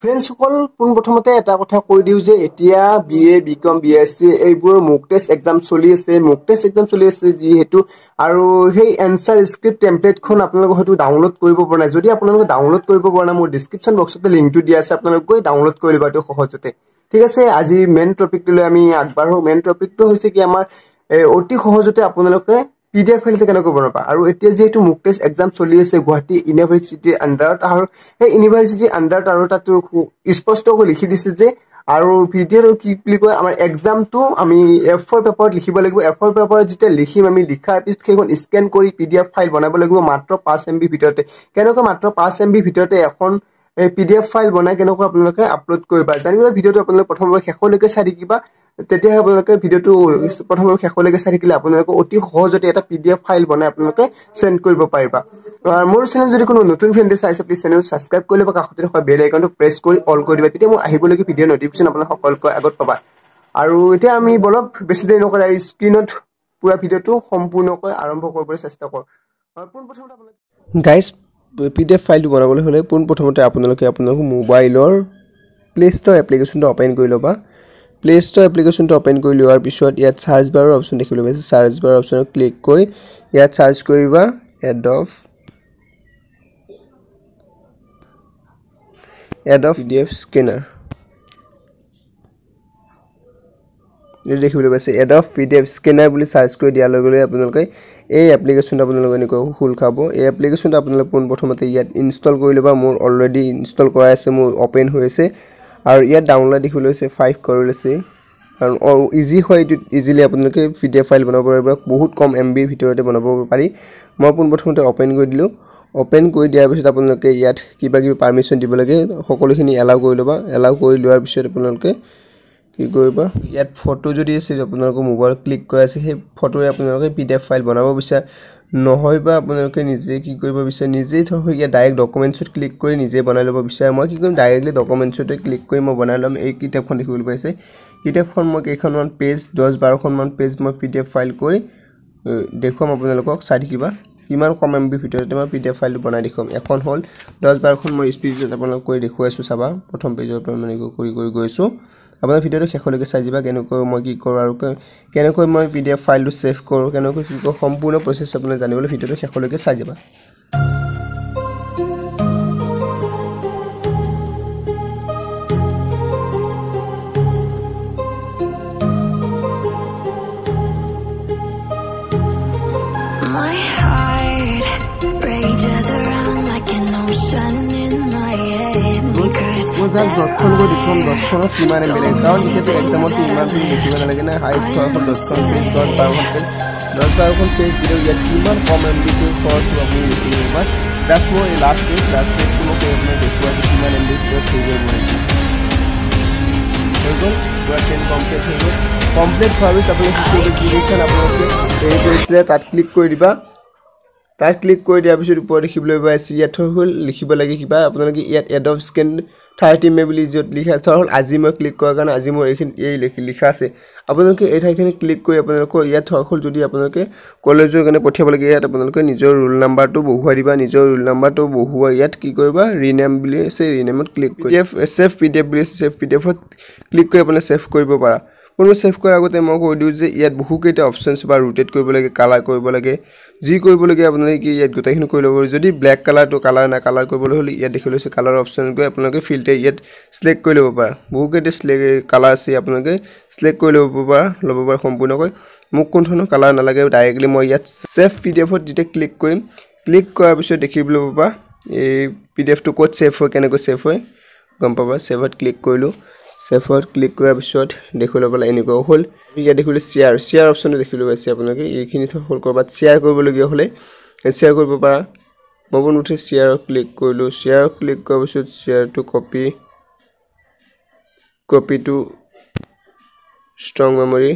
ফ্ৰেণ্ডসকল পোনপ্ৰথমতে এটা কথা কৈ দিওঁ যে এতিয়া BA BCom BSc এইবোৰ মক টেষ্ট এক্সাম চলি আছে যিহেতু আৰু সেই এনসাৰ স্ক্ৰিপ্ট টেমপ্লেটখন আপোনালোকে হয়তো ডাউনলোড কৰিব পৰা নাই যদি আপোনালোকে ডাউনলোড কৰিব পৰা নাই মোৰ ডেসক্ৰিপচন বক্সতে লিংকটো দিয়া আছে আপোনালোকে গৈ ডাউনলোড কৰি লবা তো সহজতে ঠিক আছে আজি মেইন টপিকটো লৈ আমি আগবাঢ়ো মেইন টপিকটো হৈছে কি আমাৰ অতি সহজতে আপোনালোকে PDF ফাইলতে কেনেকৈ বনাবা আৰু এতিয়া যেটো মক টেষ্ট এক্সাম চলি আছে গুৱাহাটী ইউনিভাৰ্সিটিৰ আন্ডাৰত আৰু এই ইউনিভাৰ্সিটিৰ আন্ডাৰত আৰু তাতো স্পষ্টকৈ লিখি দিছে যে আৰু ভিডিঅ'ৰ কি বুলি কয় আমাৰ এক্সামটো আমি A4 পেপাৰত লিখিব লাগিব A4 পেপাৰত যেতিয়া লিখিম আমি লিখাৰ পিছত সেইখন স্ক্যান কৰি PDF ফাইল বনাব লাগিব মাত্ৰ 5 MB ভিতৰতে কেনেকৈ মাত্ৰ 5 MB ভিতৰতে এখন PDF ফাইল বনাই কেনেকৈ আপোনালোকে আপলোড কৰিবা জানিবলৈ ভিডিঅ'টো আপোনালোকে প্ৰথমবাৰ শেষলৈকে চাই থাকিবা তেতিয়া আপোনালোকে ভিডিঅ'টো প্ৰথমবাৰ শেষলৈকে চাই থাকিলে আপোনালোকে অতি সহজতে এটা PDF ফাইল বনাই আপোনালোকে সেন্ড কৰিব পাৰিবা মোৰ চেনেল যদি কোনো নতুন ফ্ৰেণ্ড চাইছে প্লিজ চেনেল সাবস্ক্ৰাইব কৰি লবা কাষতে থকা বেল আইকনটো প্ৰেছ কৰি অল কৰি দিবা তেতিয়া মই আহিবলৈকে ভিডিঅ' নটিফিকেশন আপোনালোক সকলোকে আগত পাবা আৰু এতিয়া আমি বলক বেছি দেৰি নকৰাই স্ক্ৰিনত পুৰা ভিডিঅ'টো সম্পূৰ্ণকৈ আৰম্ভ কৰিবলৈ চেষ্টা কৰ পোনপ্ৰথমতে আপোনালোকে গাইস PDF ফাইলটো বনাবলৈ হলে পোনপ্ৰথমতে আপোনালোকে মোবাইলৰ প্লে ষ্ট'ৰ এপ্লিকেশনটো ওপেন কৰি লবা প্লে ষ্ট'ৰ এপ্লিকেশনটো ওপেন কৰি লোৱাৰ পিছত ইয়াত সাৰ্চ বাৰৰ অপচন দেখিবলৈ পাইছে সাৰ্চ বাৰৰ অপচনত ক্লিক কৰি ইয়াত সাৰ্চ কৰিবা Adobe PDF scanner এই দেখিবলৈ পাইছে Adobe PDF scanner বুলি সাৰ্চ কৰি দিয়াৰ লগে লগে আপোনালোকে এই এপ্লিকেশনটো আপোনালোকে এনেকৈ খুল খাব এই এপ্লিকেশনটো আপোনালোকে পোনপ্ৰথমতে ইয়াত ইনষ্টল কৰি লবা মোৰ অলৰেডি ইনষ্টল কৰা আছে মোৰ ওপেন হৈ আছে আৰু ইয়াত ডাউনলোড দেখিবলৈ আছে 5 কৰি লৈছে কাৰণ ইজি হয় ইজিলি আপোনালোকে PDF ফাইল বনাব পাৰিব বহুত কম MB ভিতৰতে বনাব পাৰি মই পোনপ্ৰথমতে ওপেন কৰি দিলো ওপেন কৰি দিয়াৰ পিছত আপোনালোকে ইয়াত কিবা পাৰমিশন দিব লাগে সকলোখিনি এলাউ কৰি লবা এলাউ কৰি লোৱাৰ পিছত আপোনালোকে কি কৰিবা ইয়াত ফটো যদি আছে আপোনালোকৰ মোবাইল ক্লিক কৰি আছে সেই ফটোৰে আপোনালোকে PDF ফাইল বনাব বিচাৰ নহয়বা আপোনালোকে নিজে কি কৰিব বিচাৰ নিজেই থৈ ইয়াত ডাইৰেক্ট ডকুমেন্টছত ক্লিক কৰি নিজে বনাই ল'ব বিচাৰ মই কি কৰিম ডাইৰেক্টলি ডকুমেন্টছতে ক্লিক কৰি মই বনাই ল'ম এই কিতাপখন দেখিবলৈ পাইছে কিতাপখন মই কেইখনমান পেজ 10-12 খনমান পেজ মই PDF ফাইল কৰি দেখুৱাম আপোনালোকক চাই থাকিবা কিমান কম MB ভিতৰতে মই PDF ফাইলটো বনাই দেখুৱাম এখন হল 10-12 খন মই স্পিডত আপোনালোকক কৰি দেখুৱাইছো চাবা প্ৰথম পেজৰ পৰা মানে কৰি গৈছো আপোনাৰ ভিডিঅ'টো শেষলৈকে চাই যাবা কেনেকৈ মই কি কৰো আৰু কেনেকৈ মই PDF ফাইলটো সেভ কৰো কেনেকৈ কি কৰো সম্পূৰ্ণ প্ৰচেছ আপুনি জানিবলৈ ভিডিঅ'টো শেষলৈকে চাই যাবা My heart rages around like an ocean in my head because just 10 খন গৈ দেখুৱাম 10 খনত কিমান এমবি কাৰণ এতিয়াটো এক্সামত ইমান খিনি লিখিব নালাগে না হাই স্কোৰ খন 10 খন পেজ 10-12 খন পেজ দিলে ইয়াত কিমান কম এমবি টো খৰচ হ'ব আপুনি লিখিব জাস্ট মই লাষ্ট পেজটো মই দেখুৱাইছো কিমান এমবি টো থৈ যাব পুৰা 10 কমপ্লিট হৈ গ'ল কমপ্লিট হোৱাৰ পিছত আপুনি কি কৰিব ডিৰেকচন আপোনালোকে এই কৰিছিলে তাত ক্লিক কৰি দিবা তাত ক্লিক কৰি দিয়াৰ পিছত ওপৰত দেখিবলৈ পাইছে ইয়াত হল লিখিব লাগে কিবা আপোনালোকে ইয়াত Adobe Scan 30 MB যত লিখা আছে হল আজি মই ক্লিক কৰাৰ কাৰণে আজি মই এই লিখা আছে আপোনালোকে এই ঠাইখিনি ক্লিক কৰি আপোনালোকৰ ইয়াত হল যদি আপোনালোকে কলেজৰ কাৰণে পঠিয়াব লাগে ইয়াত আপোনালোকে নিজৰ ৰোল নাম্বাৰটো বহুৱাই দিবা নিজৰ ৰোল নাম্বাৰটো বহুৱাই ইয়াত কি কৰিবা ৰিনেম বুলি আছে ৰিনেমত ক্লিক কৰি সেভ PDF বুলি সেভ PDFত ক্লিক কৰি আপুনি সেভ কৰিব পাৰা পুনৰ সেভ কৰাৰ আগতে মই কৈ দিও যে ইয়াত বহু কেইটা অপচনছ বা ৰোটেট কৰিব লাগে কালাৰ কৰিব লাগে যি কৰিব লাগে আপোনালোকে কি ইয়াত গোটেইখিনি কৰি ল'ব যদি ব্ল্যাক কালাৰটো কালাৰ না কালাৰ কৰিবলৈ হলে ইয়াত দেখিলৈছে কালাৰ অপচন গৈ আপোনালোকে ফিল্টাৰ ইয়াত সিলেক্ট কৰি ল'ব পাৰা বহু কেইটা কালাৰ আছে আপোনালোকে সিলেক্ট কৰি ল'ব পাৰা সম্পূৰ্ণকৈ মোক কোন ধৰণৰ কালাৰ নালাগে ডাইৰেক্টলি মই ইয়াত সেভ PDFত যেতিয়া ক্লিক কৰিম ক্লিক কৰাৰ পিছত দেখিবলৈ পাবা এই PDFটো ক'ত সেভ হয় কেনেকৈ সেভ হয় গম পাবা সেভত ক্লিক কৰিলো সেভত ক্লিক কৰাৰ পিছত দেখিবলৈ পালে এনেকুৱা হল ইয়াত দেখিলে শেয়াৰ অপচনটো দেখিবলৈ পাইছে আপোনালোকে এইখিনি হল কৰবাত শেয়াৰ কৰিবলগীয়া হলে শেয়াৰ কৰিব পাৰা মই বনুঠে শেয়াৰ ক্লিক কৰিলো শেয়াৰ ক্লিক কৰাৰ পিছত share to copy to strong memory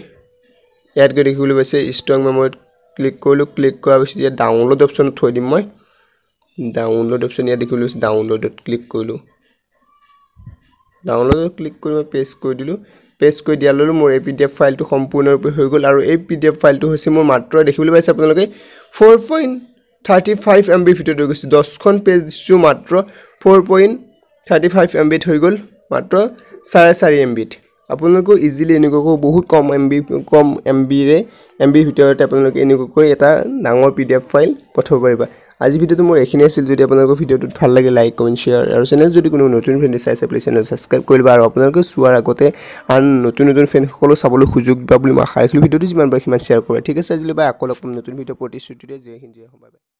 ইয়াত গৈ দেখিবলৈ পাইছে ষ্ট্ৰং মেমৰিত ক্লিক কৰিলো ক্লিক কৰাৰ পিছত ইয়াত ডাউনলোড অপচনত থৈ দিম মই ডাউনলোড অপচন ইয়াত দেখিবলৈ পাইছে ডাউনলোডত ক্লিক কৰিলো ডাউনলোড ক্লিক কৰি মই পেস্ট কৰি দিলো পেস্ট কৰি দিয়াৰ লগে মোৰ এই PDF ফাইলটো সম্পূৰ্ণৰূপে হৈ গ'ল আৰু এই PDF ফাইলটো হৈছে মোৰ মাত্ৰ দেখিবলৈ পাইছে আপোনালোকে 4.35 MB ভিতৰত গৈছে 10 খন পেজ দিছো মাত্ৰ 4. 35 MB হৈ গ'ল মাত্ৰ 4.5 MB আপোনালোকে ইজিলি এনেকৈ বহুত কম MB ভিতৰতে আপোনালোকে এনেকৈ এটা ডাঙৰ PDF ফাইল পঠাব পাৰিবা আজি ভিডিওটো মোৰ এখিনি আছিল যদি আপোনালোকৰ ভিডিওটো ভাল লাগে লাইক কমেন্ট শেয়াৰ আৰু চেনেল যদি কোনো নতুন ফ্ৰেণ্ড চাইছে প্লিজ চেনেল সাবস্ক্ৰাইব কৰিবা আৰু আপোনালোকে চোৱাৰ আগতে আন নতুন ফ্ৰেণ্ড সকলো চাবলৈ সুযোগ দিবা বুলি মই আশা ৰাখিলো ভিডিওটো যিমান পাৰে সিমান শেয়াৰ কৰা ঠিক আছে আজিলৈ বাই আকৌ লগ পাম নতুন ভিডিও প্ৰতিশ্ৰুতিৰে জয় হিন্দ জয় অসম।